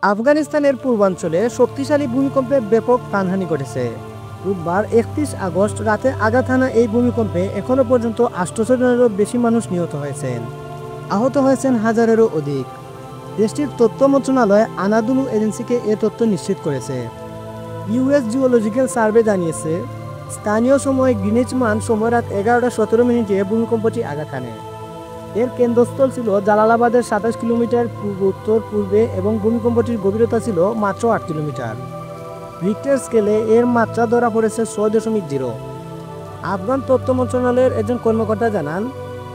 আফগানিস্তানের পূর্বাঞ্চলে শক্তিশালী ভূমিকম্পে ব্যাপক প্রাণহানি ঘটেছে। রোববার ৩১ আগস্ট রাতে আঘাত হানা এই ভূমিকম্পে এখনও পর্যন্ত ৮০০ জনেরও বেশি মানুষ নিহত হয়েছেন। আহত হয়েছেন হাজারেরও অধিক। দেশটির তথ্য মন্ত্রণালয় আনাদুলু এজেন্সিকে এ তথ্য নিশ্চিত করেছে। ইউএস জিওলজিক্যাল সার্ভে জানিয়েছে, স্থানীয় সময় গ্রিনিচ মান সময় রাত ১১:১৭ ভূমিকম্পটি আঘাত হানে। এর কেন্দ্রস্থল ছিল জালালাবাদের ২৭ কিলোমিটার উত্তর পূর্বে এবং ভূমিকম্পটির গভীরতা ছিল মাত্র ৮ কিলোমিটার। রিক্টার স্কেলে এর মাত্রা ধরা পড়েছে ৬.০। আফগান তথ্য মন্ত্রণালয়ের একজন কর্মকর্তা জানান,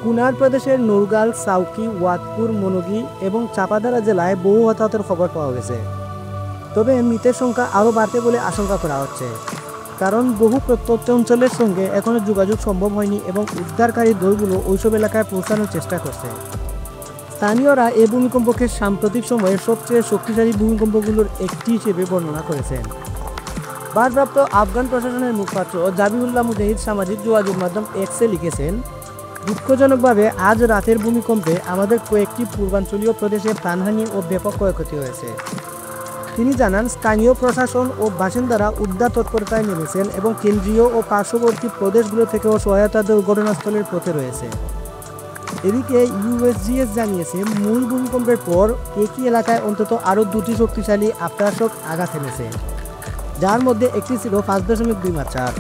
কুনার প্রদেশের নুরগাল, সাউকি, ওয়াতপুর, মনুগি এবং চাপাদারা জেলায় বহু হতাহতের খবর পাওয়া গেছে। তবে মৃতের সংখ্যা আরও বাড়তে বলে আশঙ্কা করা হচ্ছে, কারণ বহু প্রত্যন্ত অঞ্চলের সঙ্গে এখনও যোগাযোগ সম্ভব হয়নি এবং উদ্ধারকারী দলগুলো ওইসব এলাকায় পৌঁছানোর চেষ্টা করছে। স্থানীয়রা এই ভূমিকম্পকে সাম্প্রতিক সময়ের সবচেয়ে শক্তিশালী ভূমিকম্পগুলোর একটি হিসেবে বর্ণনা করেছেন। ভারপ্রাপ্ত আফগান প্রশাসনের মুখপাত্র জাবিউল্লাহ মুজাহিদ সামাজিক যোগাযোগ মাধ্যম এক্সে লিখেছেন, দুঃখজনকভাবে আজ রাতের ভূমিকম্পে আমাদের কয়েকটি পূর্বাঞ্চলীয় প্রদেশে প্রাণহানি ও ব্যাপক ক্ষয়ক্ষতি হয়েছে। তিনি জানান, স্থানীয় প্রশাসন ও বাসিন্দারা উদ্ধার তৎপরতায় নেমেছেন এবং কেন্দ্রীয় ও পার্শ্ববর্তী প্রদেশগুলো থেকেও সহায়তা ঘটনাস্থলের পথে রয়েছে। এদিকে ইউএসজিএস জানিয়েছে, মূল ভূমিকম্পের পর একই এলাকায় অন্তত আরও দুটি শক্তিশালী আফটারশক আঘাত এনেছে, যার মধ্যে একটি ছিল ৫.২ মাত্রার।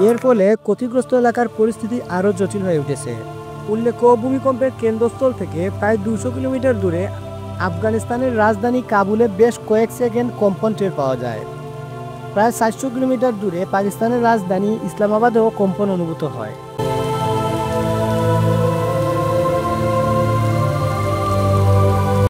এর ফলে ক্ষতিগ্রস্ত এলাকার পরিস্থিতি আরও জটিল হয়ে উঠেছে। উল্লেখ্য, ভূমিকম্পের কেন্দ্রস্থল থেকে প্রায় ২০০ কিলোমিটার দূরে আফগানিস্তানের রাজধানী কাবুলে বেশ কয়েক সেকেন্ড কম্পন টের পাওয়া যায়। প্রায় ৪০০ কিলোমিটার দূরে পাকিস্তানের রাজধানী ইসলামাবাদেও কম্পন অনুভূত হয়।